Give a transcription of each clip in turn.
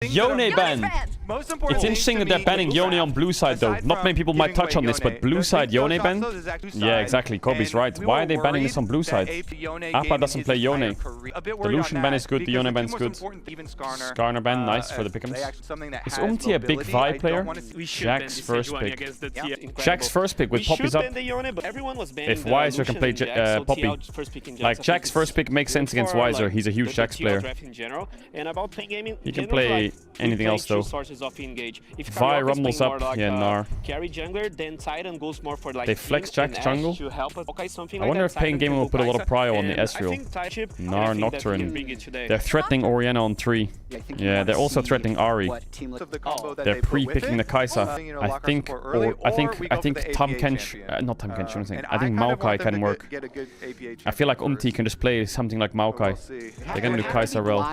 Yone ban. It's interesting that they're banning Yone on blue side though. Not many people might touch on this, but blue side Yone ban? Yeah, exactly. Kobe's right. Why are they banning this on blue side? Appa doesn't play Yone. The Lucian ban is good, the Yone ban is good. Skarner ban, nice for the pick'ems. Is Umti a big Vi player? Jack's first pick. Jack's first pick with Poppy's up. If Weiser can play Poppy. Like, Jack's first pick makes sense against Weiser. He's a huge Jack's player. He can play anything else though. Vi rumbles up, yeah, Nar. They flex Jack's jungle. I wonder if Pain Gaming will put a lot of prio on the Ezreal. Nar, Nocturne. They're threatening Orianna on 3. Yeah, they're also threatening Ahri. They're pre-picking the Kai'Sa. I think Tam Kench, not Tam Kench, I think Maokai can work. I feel like Umti can just play something like Maokai. They're gonna do Kai'Sa Rel.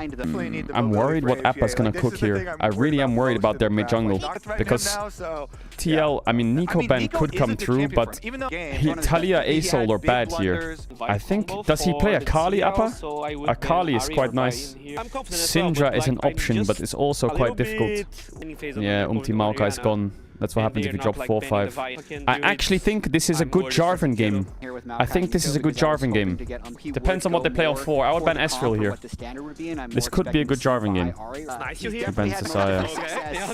I'm worried what Appa's gonna cook here. I really am worried about their mid jungle because TL, I mean, Nico ban could come through, but Talia A-Soul are bad here. I think, does he play Akali Appa? Akali is quite nice. Syndra is an option, but it's also quite difficult. Yeah, Umti Maokai is gone. That's what happens if you drop 4-5. I actually think this is a good Jarvan game. I think this is a good Jarvan game. Depends on what they play on 4. I would ban Ezreal here. This could be a good Jarvan game.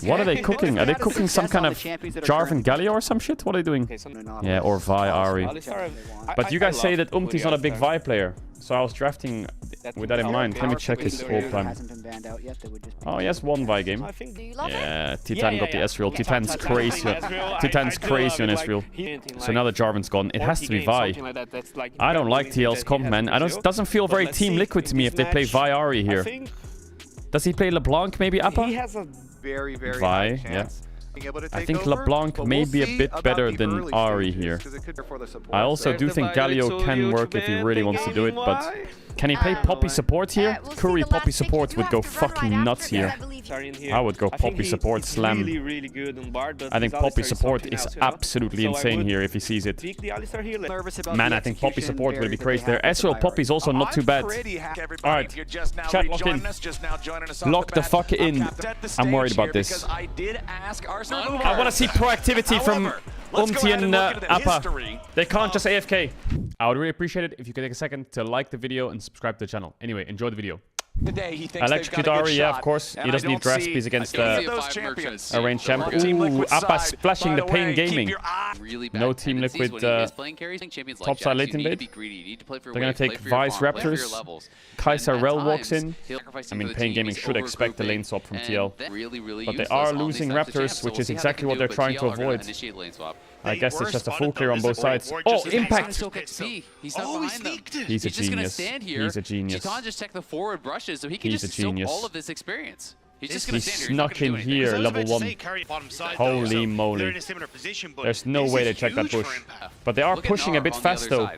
What are they cooking? Are they cooking some kind of Jarvan Galio or some shit? What are they doing? Yeah, or Vi Ahri. But you guys say that Umti's not a big Vi player. So I was drafting with that in mind. Let me check his all time. Oh, he has one Vi game. Yeah, Titan got the Ezreal. Titan's crazy. Titan's crazy on Ezreal. So now the Jarvan's gone. It has to be Vi. I don't like TL's comp, man. It doesn't feel very Team Liquid to me if they play Vi Ahri here. Does he play LeBlanc, maybe, Appa? Vi, yeah. I think LeBlanc may be a bit better than Ahri here. I also do think Galio can work if he really wants to do it, but can he play Poppy support here? Curry Poppy support would go fucking nuts here. I would go Poppy support slam. I think Poppy support is absolutely insane here if he sees it. Man, I think Poppy support will be crazy there. Ezreal Poppy is also not too bad. Alright, chat, lock in. Lock the fuck in. I'm worried about this. I want to see proactivity from Umti and Appa. They can't just AFK. I would really appreciate it if you could take a second to like the video and subscribe to the channel. Anyway, enjoy the video. Electrocute Ahri, yeah, of course. He doesn't need grasp. He's against a ranged champ. Ooh, Appa splashing the Pain Gaming. No Team Liquid topside late invade. They're gonna take Vice Raptors. Kai'Sa Rel walks in. I mean, Pain Gaming should expect the lane swap from TL. But they are losing Raptors, which is exactly what they're trying to avoid. I guess it's just a full clear on both sides. Oh, Impact! He's a genius. He's a genius. So he can just soak all of this experience. He snuck in here, level 1. Holy moly. There's no way they check that bush. But they are pushing a bit fast though.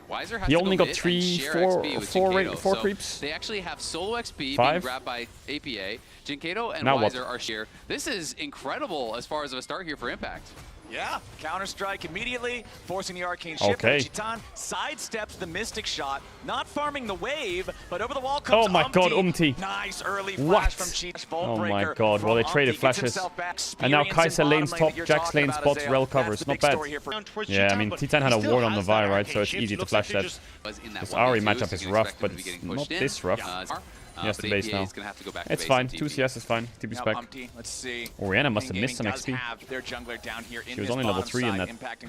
He only got 4 creeps. They actually have solo XP being 5 grabbed by APA. Jinkato and now Weiser are here. This is incredible as far as a start here for Impact. Yeah, counter-strike immediately, forcing the arcane shift. Okay. Chitan sidesteps the mystic shot, not farming the wave, but over the wall comes Oh my god, Umti. Nice early flash from Cheech. Oh my god, well they traded flashes. And now Kai'Sa lanes top, Jack's lane spots, Rel covers. Not bad. Yeah, I mean, Titan had a ward on the Vi, right? So it's easy to flash that. This Ahri matchup is rough, but it's not this rough. He has the base now. It's fine. 2 CS is fine. TP spec. Orianna must have missed some XP. She was only level 3 in that. Impact.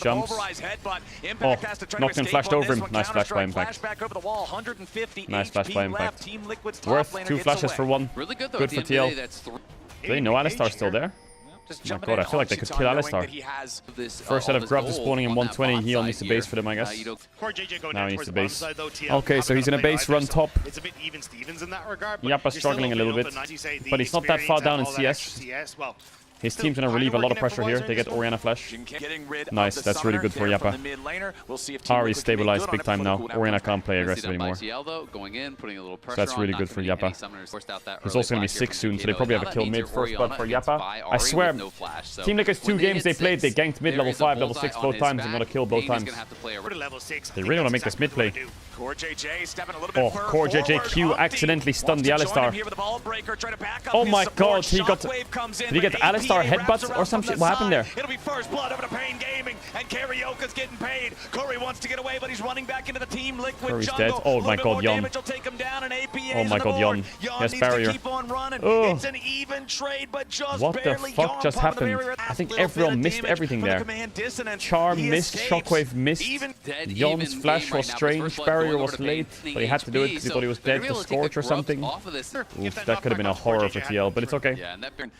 Jumps. Oh, Nocturne flashed over him. Nice flash by Impact. Nice flash by Impact. Worth 2 flashes for 1. Good for TL. Do they know Alistar's still there? Oh my god, I feel like they could kill Alistar. First set of grubs is spawning in 120. He only needs the base for them, I guess. Now he needs the base. Okay, so he's in a base run top. Yappa's struggling a little bit. But he's not that far down in CS. His team's gonna relieve a lot of pressure here. They get Orianna flash. Nice, that's really good for Yappa. Ahri is stabilized big time now. Orianna can't play aggressive anymore. So that's really good for Yappa. He's also gonna be 6 soon, so they probably have a kill mid first blood for Yappa. I swear, Team Liquid's 2 games they played, they ganked mid level 5, level 6 both times and got a kill both times. They really want to make this mid play. Oh, Core JJQ accidentally stunned the Alistar. Oh my god, he got... Did he get Alistar headbutts or some shit? What happened there? It'll be first blood over to Pain Gaming, and Karioka's getting paid. Curry wants to get away, but he's running back into the Team Liquid Curry's jungle. dead. Oh my god, Yon. Oh my god, Yon. Yes, barrier. Oh. It's an even trade, but just what the fuck just happened? I think everyone missed everything there. Charm missed, Shockwave missed. Yon's flash was strange, barrier was late, but he had to do it because he thought he was dead to Scorch or something. Oof, that could have been a horror for TL, but it's okay.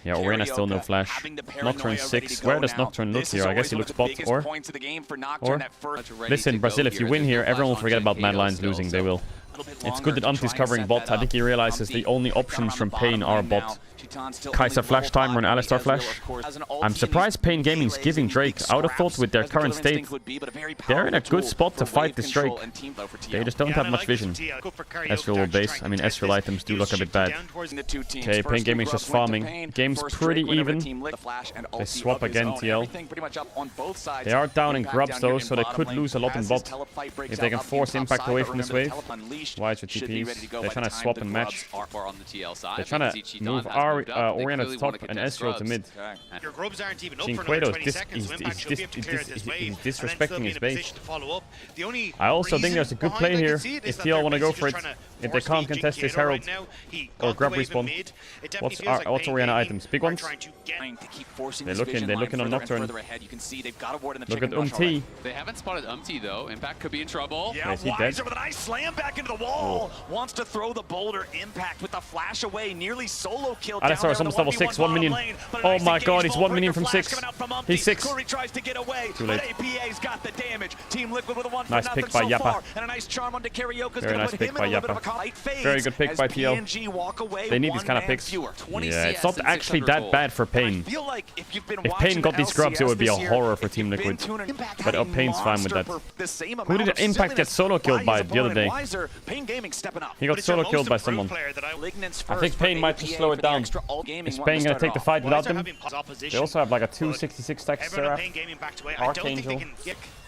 Yeah, Orianna still no flash. Nocturne 6. Where does Nocturne look here? I guess he looks bot or... Listen, Brazil, if you win here, everyone will forget about Mad Lions losing. They will. It's good that Umti's covering bot. I think he realizes the only options from Pain are bot. Kai'Sa flash time or an Alistar flash. I'm surprised Pain Gaming's giving Drake. I would have thought with their current state, they're in a good spot to fight this Drake. They just don't have much vision. Ezreal will base. I mean, Ezreal items do look a bit bad. Okay, Pain Gaming's just farming. Game's pretty even. They swap again, TL. They are down in grubs though, so they could lose a lot in bot. If they can force impact away from this wave. Why is it TPs? They're trying to swap and match. They're trying to move Orianna to top and Ezreal to mid. Jinquedo is disrespecting his base. I also think there's a good play here if TL want to go for it. If they can't contest this Herald or grab respawn. What's Orianna items? Big ones? They're looking on Nocturne. Look at Umti. They haven't spotted Umti though. Impact could be in trouble. Yeah, is he dead? with a nice slam back into the wall. Wants to throw the boulder. Impact with the flash away. Nearly solo kill. Alistar is almost level 6, 1 minion. Oh my god, he's 1 minion from 6. He's 6. Too late. Nice pick by Yappa. Very nice pick by Yappa. Very good pick by TL. They need these kind of picks. Yeah, it's not actually that bad for Pain. If Pain got these grubs, it would be a horror for Team Liquid. But Pain's fine with that. Who did Impact get solo killed by the other day? He got solo killed by someone. I think Pain might just slow it down. Is Pain gonna take the fight without them? They also have like a 266 stack Seraph. Archangel.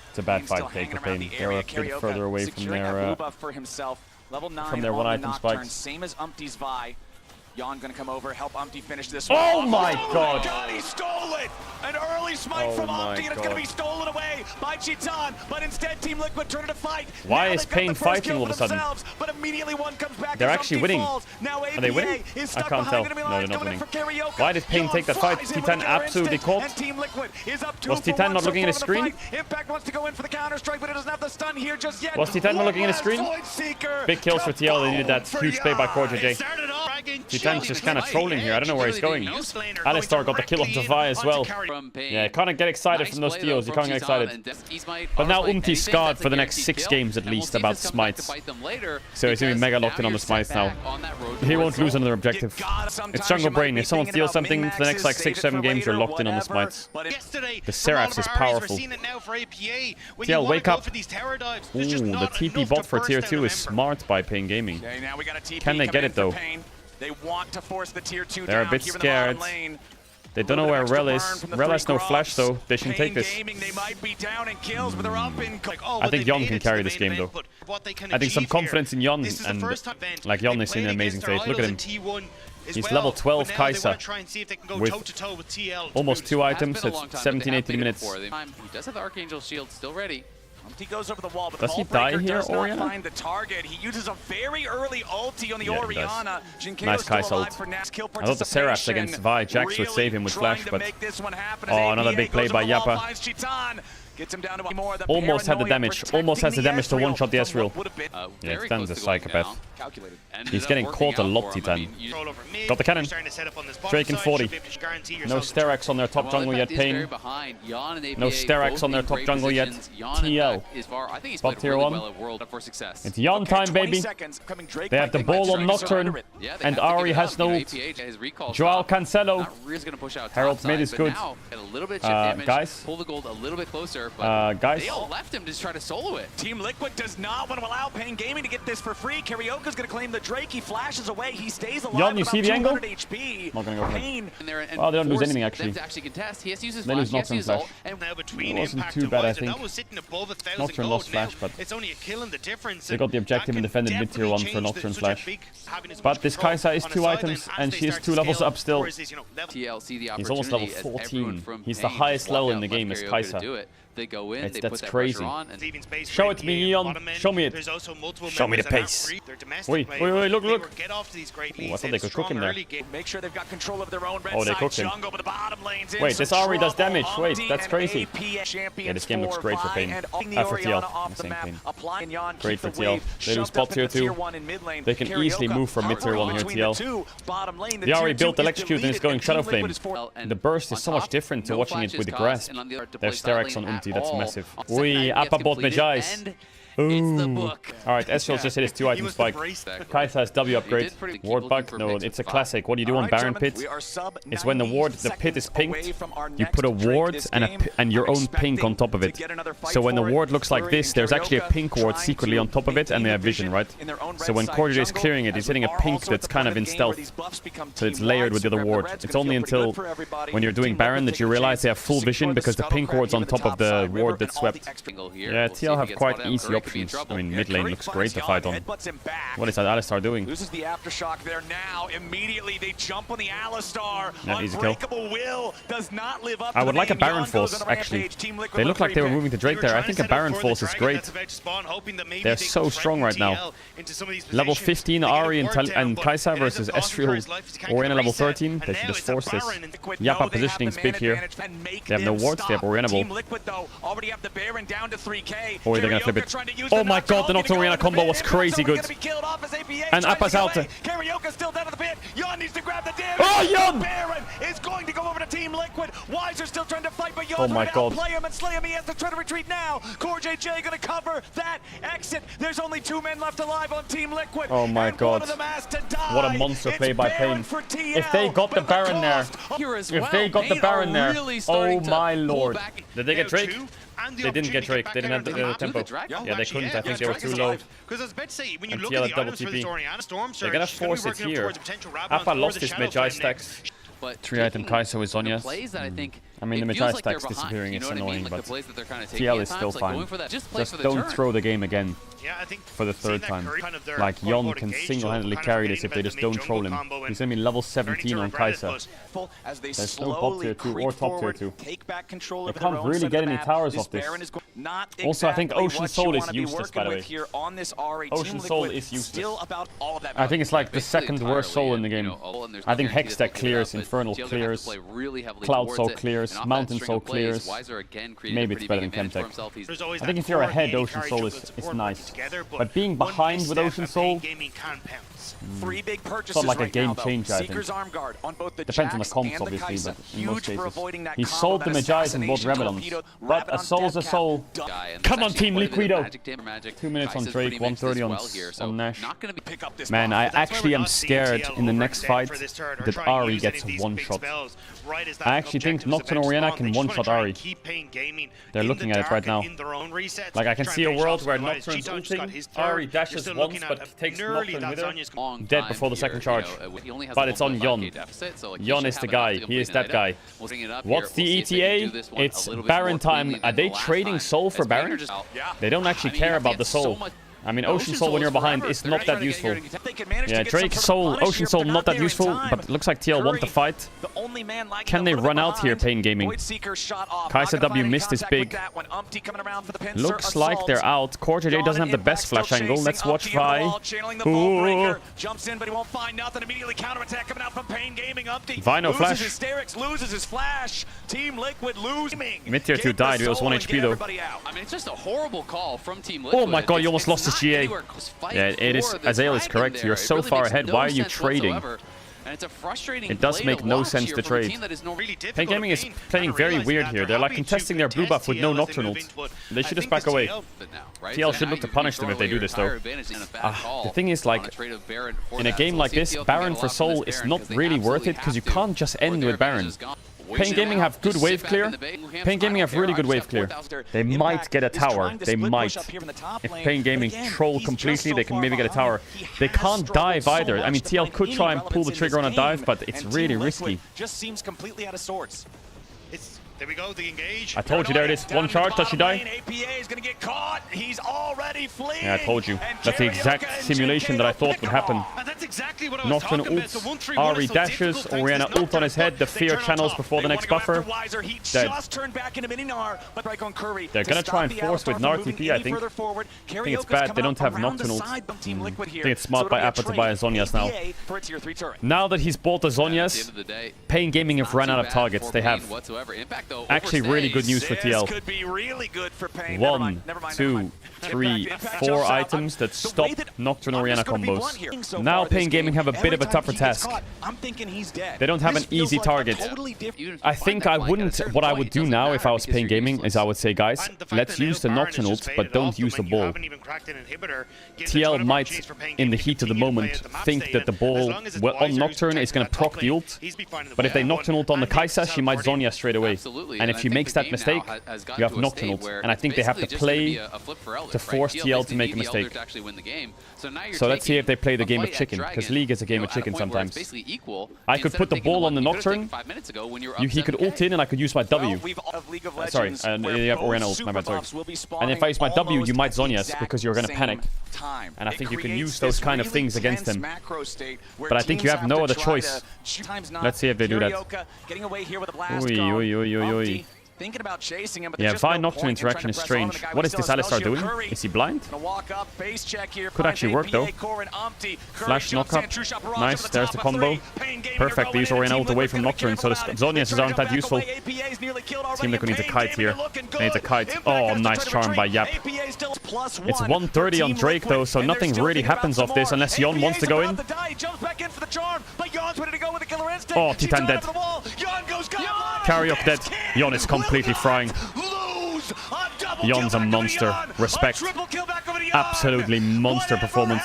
It's a bad fight take for Pain. They're a bit further away from their one item spikes. Same as Umpty's Vi. Yon gonna come over, help Umpty finish this one. Oh my god! He stole it! An early smite from Umpty, and it's gonna be stolen away by Chitan, but instead Team Liquid turn to fight. Why is Pain fighting all of a sudden? But immediately one comes back. They're actually winning. Are they winning? I can't tell. No, they're not winning. Why did Pain take that fight? Titan absolutely caught. Was Titan not looking at his screen? Impact wants to go in for the counter strike, but it doesn't have the stun here just yet. Was Titan not looking at his screen? Big kills for TL. They needed that huge play by Core JJ. Titan's just kind of trolling here. I don't know where he's going. Alistar got the kill on Vi as well. Yeah, you can't get excited from those steals. You can't get excited. But now Umti's scarred for the next 6 games at least about smites. So he's going to be mega locked in on the smites now. He won't lose another objective. It's Jungle Brain. If someone steals something for the next like 6-7 games, you're locked in on the smites. The Seraphs is powerful. TL, wake up. Ooh, the TP bot for tier 2 is smart by Pain Gaming. Can they get it though? They want to force the tier 2 They're a bit scared. They don't know where Rel is. Rel has no flash though. They should take this. I think Yon can carry this game though. I think some confidence in Yon, and like Yon is in an amazing state. Look at him. He's level 12 Kai'Sa with almost 2 items at 17-18 minutes. He does have the Archangel shield still ready. He goes over the wall, but does he die here, Orianna? Find the target. He uses a very early ulti on the Orianna. Nice Kai'Sa ult. I thought the Seraphs against Vi Jax would save him with flash, but oh, another big play by Yappa. Gets him down to more. Almost had the damage. Almost has the damage to one-shot the Ezreal. Yeah, Stan's a psychopath. He's getting caught a lot, Titan. Got the cannon. Drake in 40. No Sterak's on their top jungle yet, Pain. No Sterak's on their top jungle yet. TL. Top tier 1. It's Yon time, baby. They have the ball on Nocturne. And Ahri has no ult. Joao Cancelo. Herald's mid is good. Guys. Pull the gold a little bit closer. Guys. They all left him to try to solo it. Team Liquid does not want to allow Pain Gaming to get this for free. Karioka's going to claim the Drake. He flashes away. He stays alive. Yon, you see the angle? HP. Not gonna go for it. Pain. Well, they don't lose anything actually. Contest. He has to use his They lose Nocturne Flash. And now between It wasn't Impact too and bad, I Wild, think. that was sitting above 1,000 Nocturne gold lost now. Flash, but it's only a kill in the difference. they got the objective and defended mid tier 1 for Nocturne Flash. But this Kai'Sa is 2 items and she is 2 levels up still. He's almost level 14. He's the highest level in the game as Kai'Sa. They go in, That's crazy. Show it to me, Eon. Show me it. Show me the pace. Wait, look. Ooh, I thought they could cook him there. Make sure they've got control of their own red Oh, they side cooked him. jungle, but the bottom lane's in Wait, this some Ahri does trouble. damage. Wait, that's crazy. Yeah, this game looks great for Pain. For TL. I'm saying Pain. Great for TL. They lose bot tier 2. They can easily move from mid tier 1 here, TL. The Ahri built Electrocute and is going Shadow Flame. The burst is so much different to watching it with the grasp. They have Sterak's on ulti, that's massive. Ui, Appa bot Mejais. Ooh. Alright, Ezreal's just hit his 2 item spike. Kai'Sa has W upgrade. Ward bug? No, it's a classic. What do you do on Baron Pit? It's when the pit is pinked, you put a ward and your own pink on top of it. So when the ward looks like this, there's actually a pink ward secretly on top of it and they have vision, right? So when Caedrel is clearing it, he's hitting a pink that's kind of in stealth. So it's layered with the other ward. It's only until when you're doing Baron that you realize they have full vision because the pink ward's on top of the ward that's swept. Yeah, TL have quite easy options. I mean, mid lane looks great to fight on. What is that Alistar doing? Loses the aftershock there now. Immediately they jump on the Alistar. Yeah, easy kill. Unbreakable Will does not live up I to would the like a name. Baron Yon goes Force, on the actually. rampage. Team Liquid They look like they were prepared. moving to Drake there. I think a Baron Force is great. They're so strong right now. Level 15 Ahri and Kai'Sa versus Ezreal. Orianna level 13. They should just force this. Yappa positioning's big here. They have no wards. They have Orianna Team ball. Liquid though already have the Baron down to 3k. Oh, they're gonna flip it. Oh my god, the Nocturne Orianna combo was crazy good. And Appa's out. Karioka's still down to the pit. Yon needs to grab the damage. Oh, Yon! Baron is going to go over to Team Liquid. Weiser still trying to fight, but Yon's Oh my god. play him and slay him. He has to try to retreat now. CoreJJ gonna cover that exit. There's only 2 men left alive on Team Liquid. Oh my and god. One of them has to die. What a monster play by Pain. If they got the Baron there, if they got the Baron there, oh my lord. Did they get Drake? They didn't get Drake. They didn't have the tempo. Yeah, they couldn't. I think they were too low. Because I was about to say, when you And look TL at at the double items for this TP. Orianna Storm They're gonna force it here. Appa lost his Mejai stacks. 3 item Kai'Sa with Zhonya's. I mean, the Mejai stacks disappearing is annoying, but TL is still fine. Just don't throw the game again. For the 3rd time. Like, Yon can single-handedly carry this if they just don't troll him. He's gonna be level 17 on Kai'Sa. There's no bot tier 2 or top tier 2. They can't really get any towers off this. Also, I think Ocean Soul is useless, by the way. Ocean Soul is useless. I think it's like the 2nd worst soul in the game. I think Hextech clears, Infernal clears, Cloud Soul clears, Mountain Soul clears. Maybe it's better than Chemtech. I think if you're ahead, Ocean Soul is nice. But being behind with Ocean Soul, it's not like a game changer, I think. Depends on the comps, obviously, but in most cases. He sold the Mejais in both Rebellions. But a soul's a soul. Come on, Team Liquido! 2 minutes on Drake, 130 on Nash. Man, I actually am scared in the next fight that Ahri gets one-shot. I actually think Nocturne Orianna can one-shot Ahri. They're looking at it right now. Like, I can see a world where Nocturne's ulting, Ahri dashes once but takes Nocturne with her. Dead before the 2nd charge. But it's on Yon. Yon is the guy. He is that guy. What's the ETA? It's Baron time. Are they trading soul for Baron? They don't actually care about the soul. I mean, Ocean Soul when you're behind is not that useful. Yeah, Drake, Soul, Ocean Soul not that useful, but it looks like TL want to fight. Can they run out here, Pain Gaming? Kaiser W missed his big. Looks like they're out. Core JJ doesn't have the best flash angle. Let's watch Vi. Ooh. Vi no flash. Mid tier 2 died. He was 1 HP though. I mean, it's just a horrible call from Team Liquid. Oh my god, you almost lost his GA. Yeah, it is. Azael is correct. You're so far ahead. Why are you trading? It does make no sense to trade. Pain Gaming is playing very weird here. They're like contesting their blue buff with no Nocturne ult. They should just back away. TL should look to punish them if they do this though. The thing is, like, in a game like this, Baron for Soul is not really worth it because you can't just end with Baron. Pain Gaming have good wave clear. Pain Gaming have really good wave clear. They might get a tower. They might. If Pain Gaming troll completely, they can maybe get a tower. They can't dive either. I mean, TL could try and pull the trigger on a dive, but it's really risky. Just seems completely out of sorts. There we go, the engage. I told you, there it is. One charge, does she die? APA is gonna get caught. He's already fleeing. Yeah, I told you. That's the exact simulation that I thought would happen. And that's exactly what I was Nocturne talking about. ults, The 1-3-1 Ari is so dashes, difficult thanks Orianna to this ult on his head, the Nocturne. fear They channels turn before the They next wanna go buffer. after Weiser. He Dead. just turned back into mini-Gnar, but right on Curry. They're gonna try and force with Gnar TP, I think. I think it's bad they don't have Nocturne ult. I think it's smart by Apres to buy a Zhonya's now. Now that he's bought the Zhonya's, Pain Gaming have run out of targets. They have. Actually really good news for TL. 1, 2, 3, 4 items that stop Nocturne Orianna combos. Now Pain Gaming have a bit of a tougher task. They don't have an easy target. I think I wouldn't. What I would do now if I was Pain Gaming is I would say, guys, let's use the Nocturne ult, but don't use the ball. TL might, in the heat of the moment, think that the ball on Nocturne is going to proc the ult, but if they Nocturne ult on the Kai'Sa, she might Zhonya straight away. And if she makes that mistake, you have Nocturne ult. And I think they have to play to force TL to make a mistake. So let's see if they play the game of chicken, because League is a game of chicken sometimes. I could put the ball on the Nocturne, he could ult in and I could use my W. Sorry, you have Orianna ult, my bad, sorry. And if I use my W, you might Zhonya's, because you're going to panic. And I think you can use those kind of things against them. But I think you have no other choice. Let's see if they do that. Oi, oi, oi, oi, oi. Thinking about chasing him, but yeah, Vi Nocturne interaction is strange. What is this Alistar doing? Is he blind? Could actually work though. Flash knockup. Nice, there's the combo. Perfect, they use Orianna ult away from Nocturne, so the Zhonya's aren't that useful. Team Liquid needs a kite here. They need a kite. Oh, nice charm by Yap. It's 130 on Drake though, so nothing really happens off this unless Yon wants to go in. Oh, Titan dead. Karyuk dead. Yon is completely frying. Yon's a monster. Respect. Absolutely monster performance.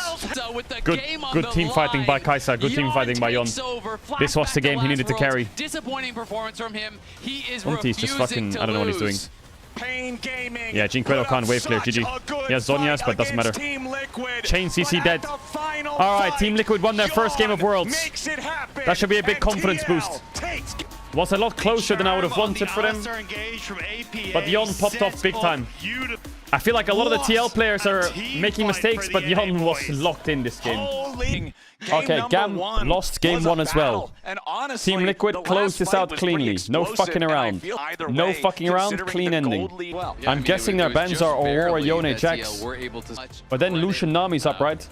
Good team fighting by Kai'Sa. Good team fighting by Yon. This was the game he needed to carry. Umti's just fucking... I don't know what he's doing. Yeah, Jinquedo can't wave clear. GG. He has Zhonya's, but doesn't matter. Chain CC dead. Alright, Team Liquid won their first game of Worlds. That should be a big confidence boost. Was a lot closer than I would have wanted for them. But Yon popped off big time. I feel like a lot of the TL players are making mistakes, but Yon was locked in this game. Okay, Gam lost game 1 as well. Team Liquid closed this out cleanly. No fucking around. No fucking around, clean ending. I'm guessing their bans are Aurora, Yone, Jax. But then Lucian Nami's up, right?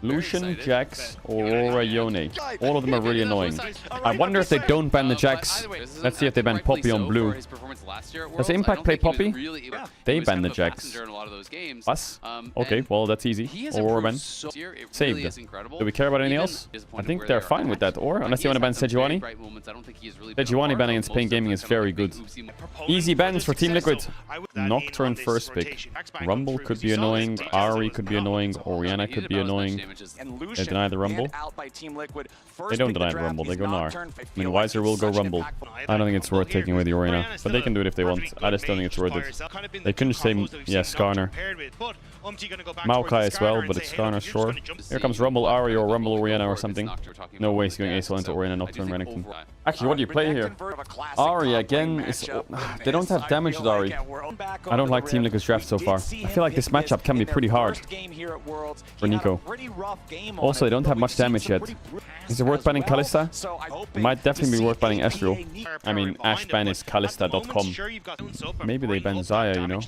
Lucian, Jax, Aurora, Yone. All of them are really annoying. I wonder if they don't ban the Jax. Let's see if they ban Poppy on blue. Does Impact play Poppy? They ban the Jax. Us? Okay, well that's easy. Aurora ban. Saved. Do we care about anything else? I think they're fine with that. Or unless you want to ban Sejuani. Sejuani ban against Pain Gaming is very good. Easy bans for Team Liquid. Nocturne first pick. Rumble could be annoying. Ari could be annoying. Orianna could be annoying. They deny the Rumble. They don't deny the Rumble. They go Gnar. I mean, Weiser will go Rumble. I don't think it's worth taking away the Orianna. But they can do it if they want. I just don't think it's worth it. They couldn't say, yeah, Skarner. Maokai as well, but it's Skarner, sure. Here comes Rumble Ari or Rumble Orianna or something. No way he's going ASL into Orianna Nocturne Renekton. Actually, what do you play here? Ari again is... they don't have damage with Ari. I don't like Team Liquid's draft so far. I feel like this matchup can be pretty hard for Nico. Also, they don't have much damage yet. Is it worth banning Kalista? It might definitely be worth banning Ezreal. I mean, Ashban is Kalista.com. Maybe they ban Xayah, you know?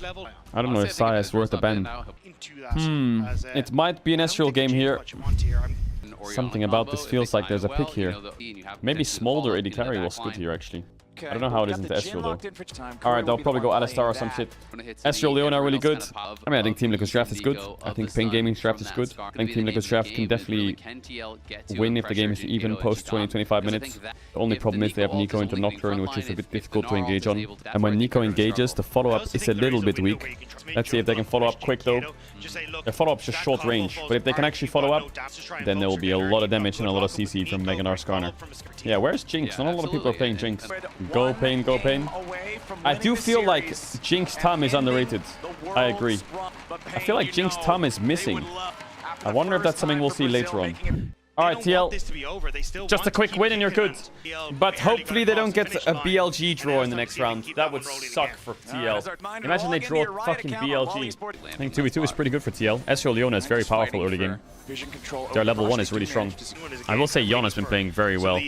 I don't know if Xayah is worth a ban. It might be an Ezreal game here. Something about this feels like there's a pick here. Maybe Smolder AD carry was good here, actually. I don't know how it is into Ezreal though. Alright, they'll probably go Alistar or some shit. Ezreal, Leona are really good. I mean, I think Team Liquid's draft is good. I think Ping Gaming's draft is good. I think Team Liquid's draft can definitely win if the game is even post 20-25 minutes. The only problem is they have Nico into Nocturne, which is a bit difficult to engage on. And when Nico engages, the follow-up is a little bit weak. Let's see if they can follow up quick though. Their follow-up is just short range, but if they can actually follow up, then there will be a lot of damage and a lot of CC from Megan Skarner. Yeah, where's Jinx? Not a lot of people are playing Jinx. Go Pain, go Pain. I do feel like Jinx Tam is underrated. I agree. I feel like Jinx Tam is missing. I wonder if that's something we'll see later on. Alright, TL. Just a quick win and you're good. But hopefully they don't get a BLG draw in the next round. That would suck for TL. Imagine they draw fucking BLG. I think 2v2 is pretty good for TL. Ezreal Leona is very powerful early game. Their level 1 is really strong. I will say Yon has been playing very well.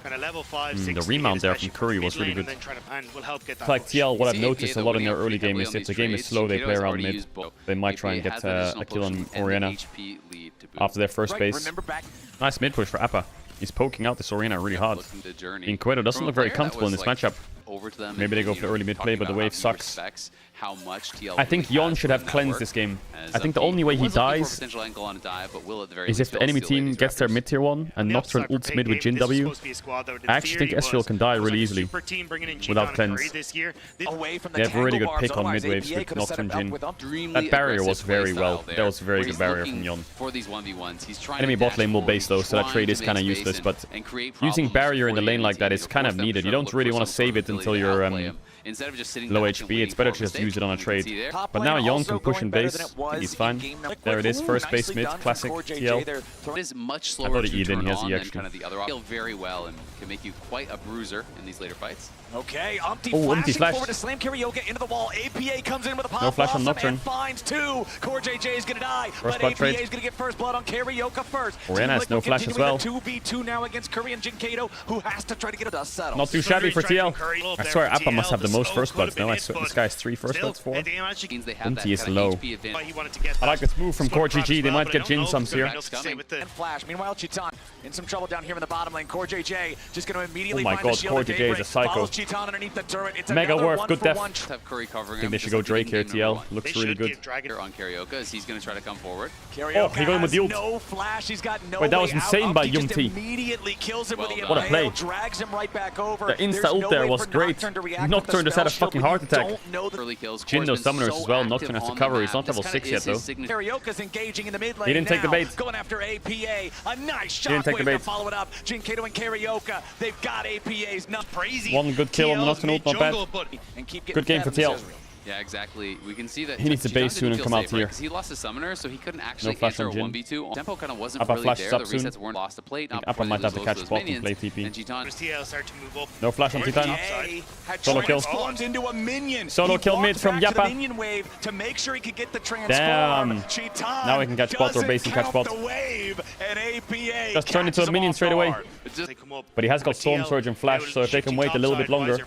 The remount there from Curry was really good. Like TL, what I've noticed a lot in their early game is if the game is slow, they play around mid. They might try and get a kill on Orianna after their first base. Nice mid push for Appa. He's poking out this Orianna really hard. Inquedo doesn't look very comfortable in this matchup. Maybe they go for the early mid play, but the wave sucks. I think Yon should have cleansed this game. I think the only way he dies is if the enemy team gets their mid tier 1 and Nocturne ults mid with Jin W. I actually think Ezreal can die really easily without cleanse. They have a really good pick on mid waves with Nocturne Jin. That barrier was very well. That was a very good barrier from Yon. Enemy bot lane will base though, so that trade is kind of useless, but using barrier in the lane like that is kind of needed. You don't really want to save it until you're low HP. It's better to just use it on a trade. But now Yon can push in base. He's fine. There it is. First base mid. Classic TL. I thought he E'd in. He has E actually. Feel very well and can make you quite a bruiser in these later fights. Okay, Umpty flash. Forward to slam Karaoke into the wall. APA comes in with a pop. No flash on Nocturne. And finds two. Core JJ is gonna die, first but APA trade. is gonna get first blood on Karaoke first. Orianna has no flash as well. 2v2 now against Curry and Jinkato, who has to try to get a dust settle. Not too shabby for TL. I swear Appa must have the most first bloods. No, I swear this guy has 3 first bloods. 4. Umpty is low. I like this move from Core GG. They might get Jin sums here. And flash. Meanwhile, Chitan in some trouble down here in the bottom lane. Core JJ just gonna immediately find the shield. Oh my god, Core JJ is a psycho. Underneath the turret. It's Mega worth, good def. I think they should go Drake here, TL. Looks really good. On Karaoke as he's going to try to come forward. Oh, he got him with the ult. No flash. He's got no. Wait, that was insane by Yumti. Immediately kills him with the what a play. Drags him right back over. The insta ult there was great. Nocturne just had a fucking heart attack. Jin knows summoners as well. Nocturne has to cover. He's not level 6 yet though. Karaoke's engaging in the mid lane. He didn't take the bait. Going after APA. A nice shot. He didn't take the bait. To follow it up. Jinkato and Karaoke. They've got APA's not crazy. One good kill on the Nocturne ult, not bad. Good game for TL. Yeah, exactly. We can see that he needs to base soon and come out here. Right? He lost his summoner, so he couldn't actually no answer a 1v2. Tempo kind of wasn't Appa really flashes there. up The resets soon. weren't lost to plate. Appa might have to catch bot and play TP. No flash on Titan. Solo kill. Into a minion. Solo kill mid from Yappa. To make sure he could get the damn. Now he can catch bot or base and catch bot. Just turn into a minion straight away. But he has got Storm Surge and Flash, so if they can wait a little bit longer,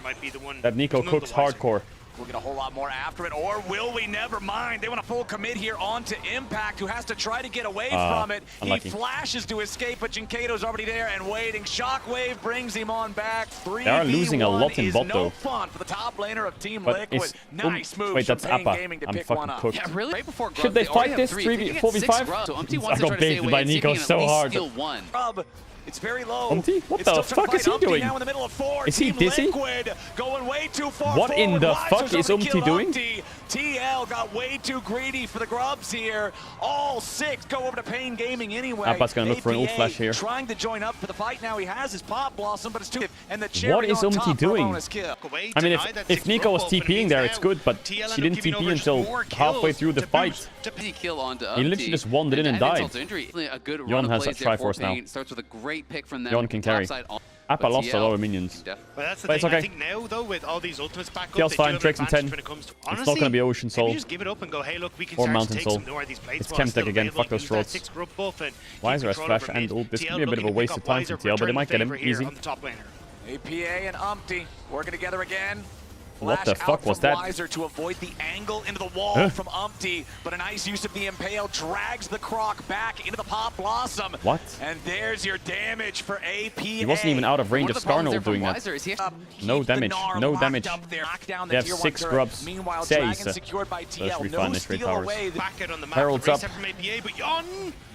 that Nico cooks hardcore. We'll get a whole lot more after it, or will we? Never mind. They want a full commit here onto Impact, who has to try to get away from it. Unlucky. He flashes to escape, but Jinkato's already there and waiting. Shockwave brings him on back. 3v1 they are losing a lot in bot though. No fun for the top laner of Team but Liquid. Nice move. Wait, that's Appa. I'm fucking cooked. Yeah, really? Right before should they fight this 4v5? So Umpty I wants to got try to stay baited away by and see if Nico he can so at least hard. steal one. It's very low. Umpty? What the fuck is he doing? Now in the middle of 4. Is he Team dizzy? Liquid going way too far what in the fuck is Umpty doing? TL got way too greedy for the grubs here. All 6 go over to Pain Gaming anyway. Appa's gonna look for an ult flash here. Trying to join up for the fight now. He has his Pop Blossom, but it's too. And the what is Umpty doing? I mean, if Nico was TPing there, it's good, but she didn't TP until halfway through the fight. He literally just wandered in and died. Yon has a Triforce now. Starts with a great pick from them. Yon can carry. Appa lost a lot of minions. But that's the But it's thing. I okay. think now, though, with all these ultimates back up, TL's they fine, do have Drake's in advantage 10. when it comes to, It's not honestly, gonna be Ocean maybe Soul just give it up and go, hey, look, we can or start Mountain to take Soul. some more of these plates. It's while Chemtech still again, available, fuck those use that throats. 6 grub buff and Wiser has keep flash control and over ult. This mid. could be a bit of a TL waste of time for looking to TL, but they return might get him favor here easy. on the top laner. APA and Umpty working together again. What the Flash fuck out was from that? Wiser to avoid the angle into the wall Huh? from Umpty, but a nice use of the Impale drags the Croc back into the Pop Blossom. What? And there's your damage for APA. He wasn't even out of range of Skarner doing that. No damage, no damage. They have 6 grubs. Meanwhile, 6. Dragon secured by So that should TL. be No fine, they trade steal powers. away. Back out on the map. Herald's Reset up. from APA, but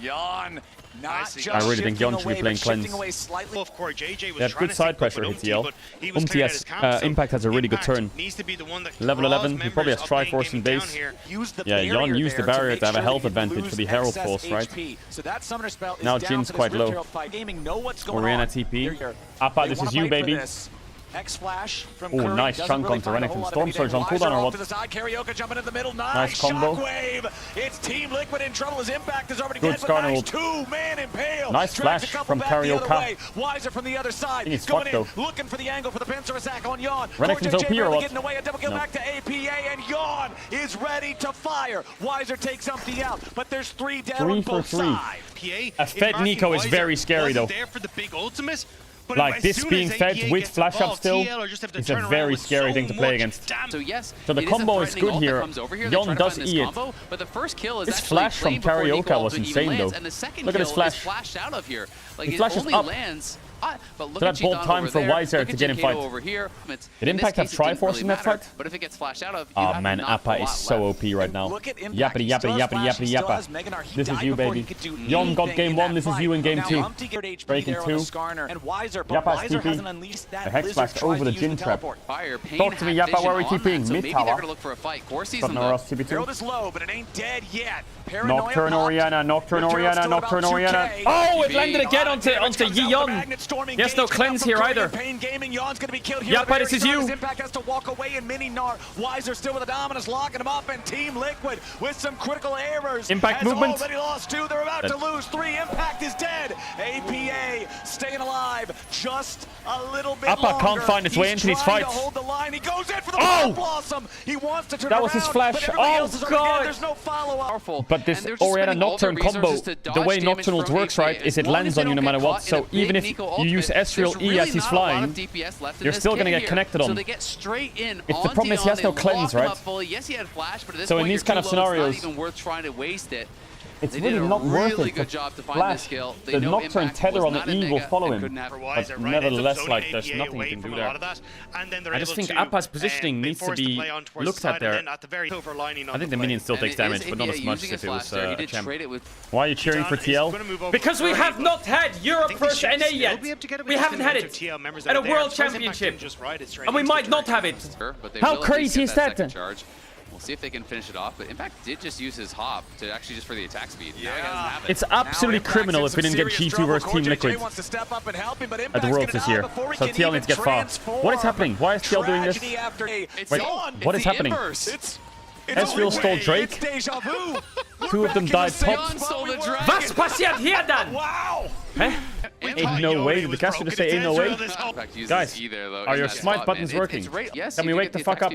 Jan, not Nicely just done. I really think shifting Jan should be away, playing but shifting cleanse. away slightly. Of course, JJ was They have trying good to side sync up pressure with here, TL. but he was Umti clearing out has, his camp, so Impact has a really good Impact turn. needs to be the one that Level draws 11, he probably has members of Triforce the in game base. down here. Use the Yeah, Jan barrier used the there barrier make to have a sure health that he advantage lose for the Herald excess Force, right? HP. So that summoner spell is Now down, Jin's so quite this low. Rift Herald fight gaming know what's going Orianna on. TP. They're- Appa, they this wanna is you, fight for baby. this. X-Flash from Oh, Curry nice doesn't chunk really onto find a Renekton. whole lot Storm of Surge on anything. cooldown or Wiser off what? to the side, Karaoke jumping in the middle. Nice combo. Shockwave. It's Team Liquid in trouble. His impact is already Good dead, but Skarner nice ult. two-man impale. Nice Drags a flash couple from back the other Karaoke. way. Wiser from the other side. think he's Going fucked, in, though. looking for the angle for the pincer attack on Jan. Renekton's Core OP or barely what? getting away. A double kill No. back to APA, and Jan is ready to fire. Wiser takes something out, but there's 3 down 3 on for both 3. sides. A fed Nico is very scary, though. There for the big ultimates. But Like, as this soon being as fed APA with gets flash up involved, still TL just have to is a turn around very with scary so thing to play much against. damage. So yes, So the it is a combo is threatening good ult that here. comes over here. Jan They're trying to does find this E it. combo, but the first kill is This actually flash from played before Nico Karaoke was even insane, lands, though. and the second Look at his kill flash. is flashed out of here. Like His it flash is only up. lands. But look So at that bold G-Don time over for there. Wiser Look to at get in Jinkato fight. over here. Did Impact have Triforce in that fight? But if it gets flashed out of, Oh man, Appa is so OP right now. Look at Impact. Yappity, He still yappity, has yappity, flash, he yappity, still yappa. has Meganar. He This is died you, before baby. he could do Jan got anything game in 1, that this is fight. you in game Now 2. Umpty got HP Breaking there on the 2. Skarner, and Wiser, but Yappa's Wiser TP. hasn't unleashed that. The Hex Blizzard Flash tried over to the use Jin trap. teleport. Fire, Pain Talk to me, had Yappa, vision where are we on that, TPing? so Mid maybe tower. they're gonna look for a fight. Core sees Got them no though. Ross TP2. Herald is low, but it ain't dead yet. Paranoia Nocturne popped. Orianna, Nocturne Rift Herald's Orianna, still Nocturne about Orianna. 2K. Oh, it TP. landed again onto Comes out Yi the Jan. Magnet Storm Yes, no engagement cleanse from here Curry either. and Pain Gaming. Jan's gonna be killed here. Yappa, this is you. His impact has to walk away, and Mini Gnar. Wiser still with the dominance, locking him up, and Team Liquid with some critical errors. Impact has movement. already lost 2. They're about to lose 3. Impact is dead. APA staying alive just a little bit Appa longer. can't find its way into these trying to fights. hold the line. He goes in for the Oh! Blossom. He wants to turn That was his around, flash. but everybody Oh, else is already dead. God. There's no follow-up. Powerful. But this And they're just Orianna spending all their Nocturne combo, resources to the dodge way damage Nocturnal from works, APA. right, is As it long lands as they on you no don't matter get what. caught in So a big even if Nico you ultimate, use Ezreal there's E really as he's not a lot of flying, DPS left in you're this still gonna kit get here. connected on. So they get straight in It's the on problem is he Dion, has no they cleanse, lock him right? up fully. Yes, he had flash, but at this So in point, these you're kind of too low, it's scenarios, not even worth trying to waste it. it's They really did a not worth really it good to job to find flash. this kill. They The know Nocturne Impact tether was on the not in E will mega follow and him. couldn't have For it. Wiser, But right, ends up nevertheless, zoning like, there's APA nothing you away can from do a there. lot of that, and then they're I just able think to, Appa's positioning be needs to forced be play on towards looked the at side, there. and then at the very silver lining on I think the play. minion still And takes it is damage, but not APA as much using as his if it was flash there. He a did champ. trade it with Why are you cheering for TL? Because we have not had EuroPros NA yet. We haven't had it at a World Championship, and we might not have it. but they How will at least crazy get is that that? second charge. We'll see if they can finish it off, but Impact did just use his hop to actually just for the attack speed. Now he doesn't have it. It's absolutely criminal if we didn't get G2 versus Team Liquid at the Worlds this year. So TL needs to get far. What is happening? Why is TL doing this? Wait, what is happening? Ezreal stole Drake. Two of them died top. Was passiert hier dann? Wow! Huh? Ain't no way. Did the caster just say ain't no way? Guys, are your smite buttons working? Yes, Can we wake the fuck up?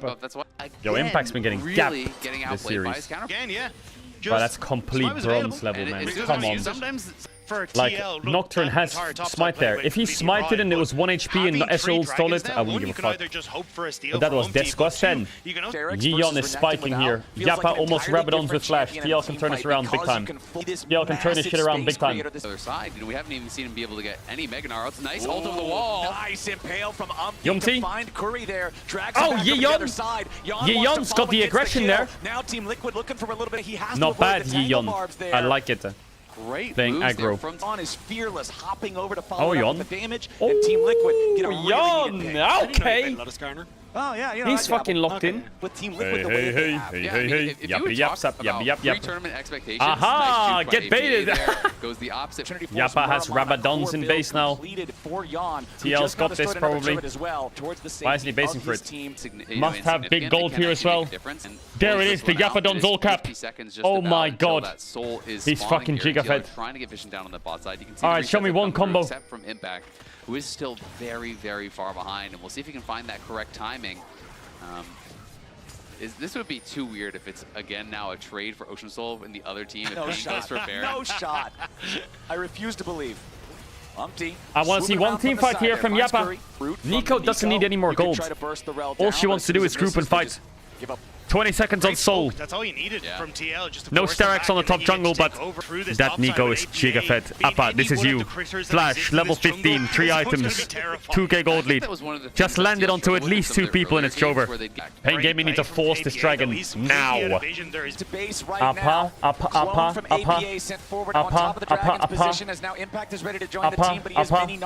Yo, Again, Impact's been getting really gapped getting this outplayed by series. his counter. Again, yeah. But that's complete Smite was available, bronze level, And man. it's Come on. sometimes For Like, TL, look, Nocturne that has entire top smite side there. play If he went really smited and it was 1 HP and having Ezreal three stole dragons it, now, I wouldn't one, give you a can fuck. either just hope for a steal But that from was Umpty, Death Squad but 10. you can also- Yeon is spiking here. Yappa almost Rabadons with flash. TL can turn this around big time. TL can turn this shit around big time. The other side, we haven't even seen him be able to get any Mega Gnar. It's nice ult over the wall. Nice impale from Umpty Yumty. to find Curry there. Drags Oh, him back up to the Yeon. other side. Jan wants to Yeon's follow got the and gets aggression kill. there. Now Team Liquid looking for a little bit. He has Not to bad, avoid the tangle Yeon. barbs there. I like it. Great Playing moves there aggro. from Jan is fearless, hopping over to follow Oh, up Jan. with the damage. And Team Liquid get a really Jan, needed pick. okay. Oh yeah, you know, He's fucking locked in. With Team Liquid the way that they have. Yeah, I mean, if you would talk about pre-tournament expectations, Aha, nice juke by get baited. APA there. Goes the opposite. Yappa has Rabadons in base now. TL's got this probably. Why isn't he basing for it? Must have big gold here as well. There it is, the Yappadon's all cap. Oh my god. He's fucking gigafed. Alright, show me one combo. Except from Impact, who is still very, very far behind, and we'll see if he can find that correct timing. This would be too weird if it's again now a trade for Ocean Soul and the other team. No shot. For Baron. No shot. I refuse to believe. I want to see one team fight here from Yappa. Nico doesn't need any more gold. All she wants to do is group and fight. 20 seconds on Soul. That's all you needed from TL. Just to No force them Sterex back, on the and then top you jungle, get to but take over through this that top Nico side is with giga fed. being Appa, any this is one of you. the critters that Flash, exist in level this jungle, 15, 3 this one's gonna items, be terrifying. 2k gold lead. Just landed onto at least 2 people in its Jover. Pain Gaming need to force this dragon now. Appa, Appa, Appa, Appa, Appa, Appa,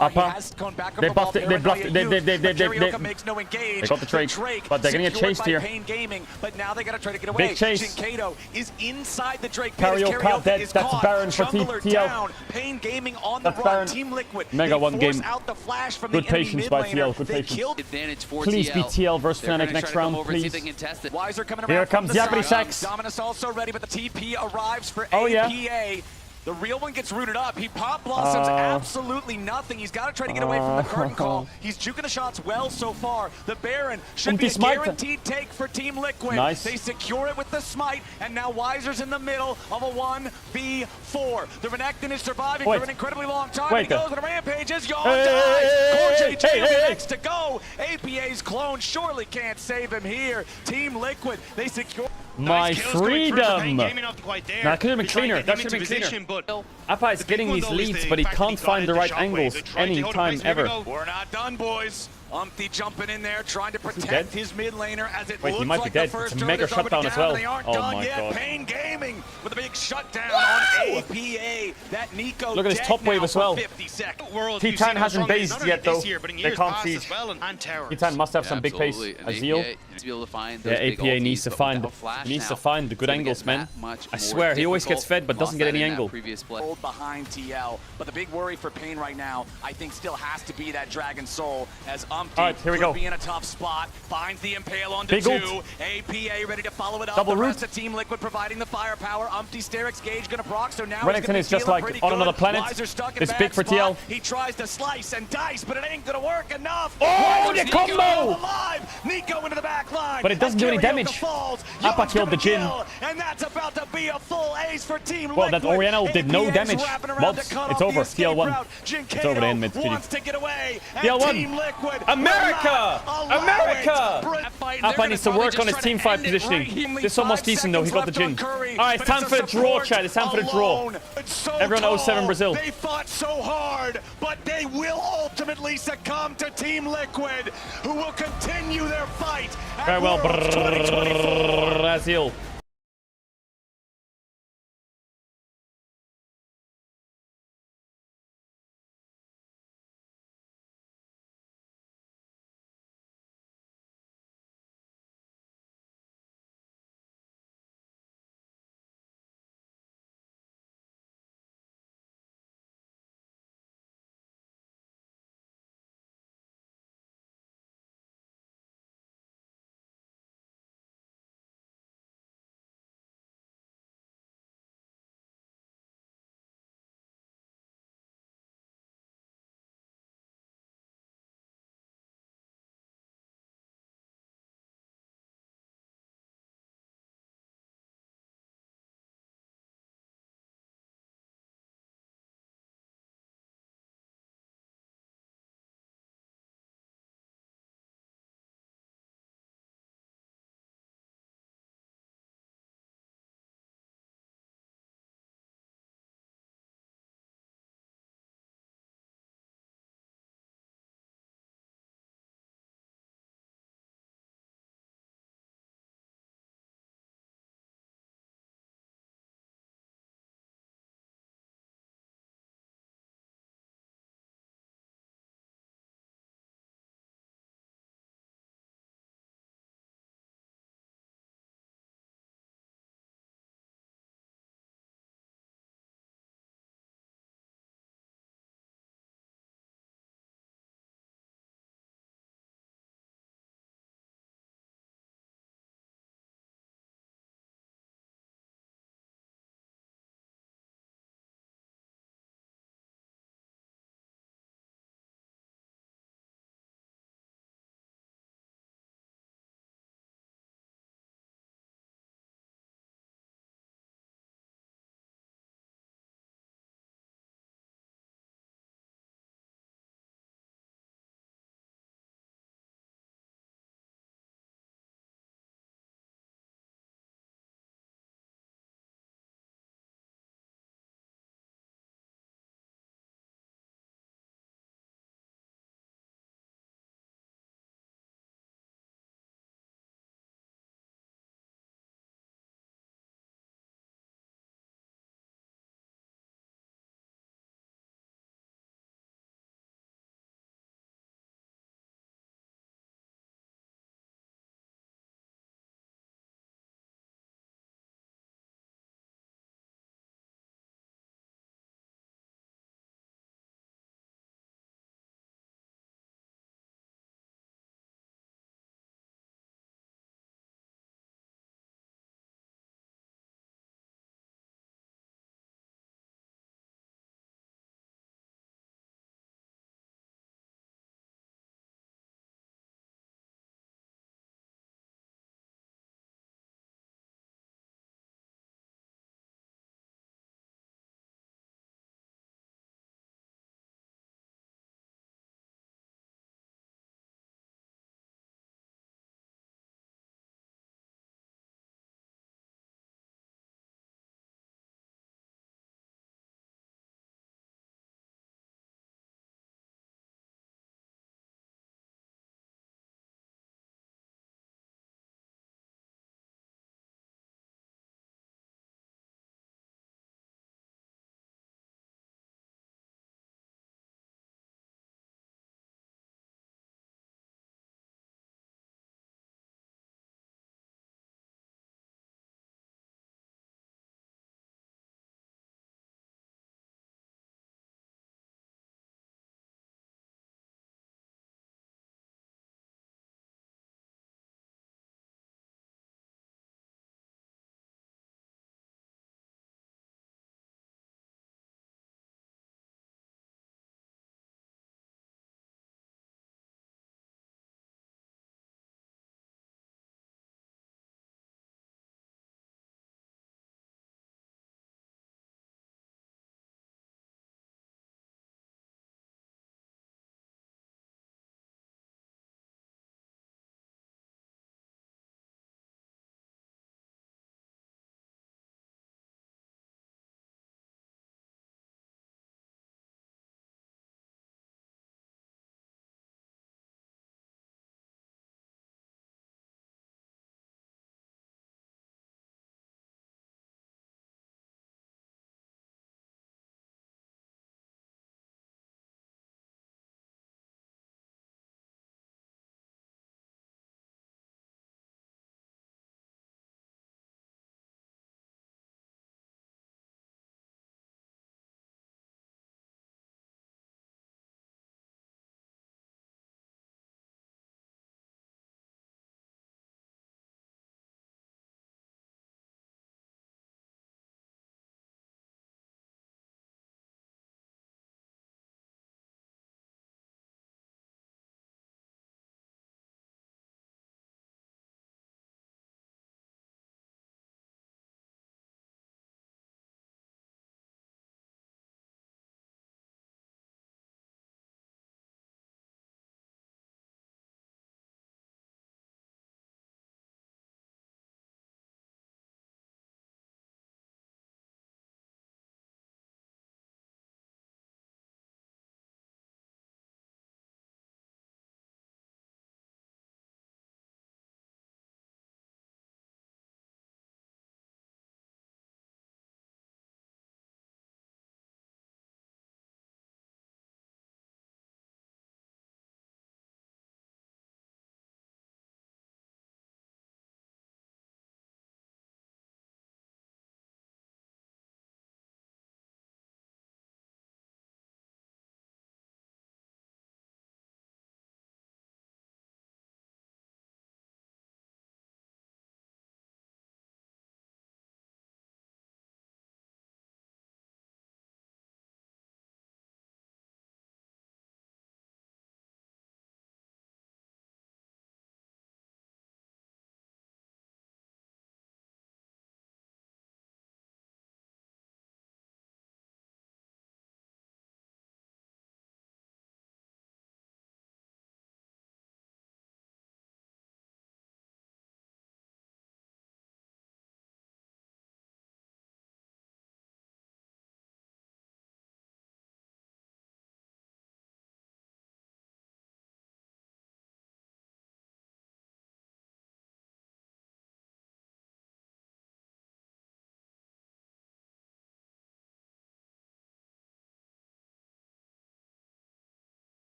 Appa. They buffed it, they bluffed it, they got the trade, but they're gonna get chased here. Big chase. Is inside the Drake Karaoke cat dead. That's Baron for TL. Pain Gaming on That's the Baron. run. Team Liquid. Mega one game. Good patience by TL. Good patience. Please be TL versus Fnatic next round, please. Here comes Yappity Sacks. Dominus also ready, but the TP arrives for Oh, APA. yeah. The real one gets rooted up. He pop blossoms absolutely nothing. He's got to try to get away from the curtain call. He's juking the shots well so far. The Baron should be a guaranteed take for Team Liquid. Nice. They secure it with the smite, and now Weiser's in the middle of a 1v4. The Renekton is surviving for an incredibly long time. He goes on a rampage as Yaw dies. Next to go. APA's clone surely can't save him here. Team Liquid, they secure. My freedom! That could have been cleaner. That should have been cleaner. Appa is getting these leads, but he can't find the right angles any time ever. We're not done, boys. Jumping in there, trying to protect his mid laner as it Wait, he might be dead. It's a mega shutdown as well. Oh my god. Pain Gaming with a big shutdown on APA. That Nico. Look at his top wave as well. Titan hasn't based yet though. They can't siege. Titan must have some big pace. Azil. Yeah, APA needs to find the good angles, man. I swear, he always gets fed but doesn't get any angle. Hold behind TL, but the big worry for Pain right now, I think, still has to be that Dragon Soul as Alright, here we go. be in a tough spot, finds the impale onto Big 2. ult. APA ready to follow it up. Double the root. rest of Team Liquid providing the firepower. Sterex Gage gonna proc, so now Renekton is just like on another planet. It's big for TL. He tries to slice and dice, but it ain't gonna work enough. Oh, the combo! Nico into the back line. But it doesn't do any damage. Appa killed the Jhin. And that's about to be a full ace for Team Liquid. Well, that Oriental did no damage. Mods, it's over. TL1. It's over the end mid. TL1. America! America! Appa needs to work on his team fight positioning. This is almost decent though. He got the Jhin. Alright, it's time for the draw, chat. It's time for the draw. Everyone 07 Brazil. They fought so hard, but they will ultimately succumb to Team Liquid, who will continue their fight. Farewell, Brazil.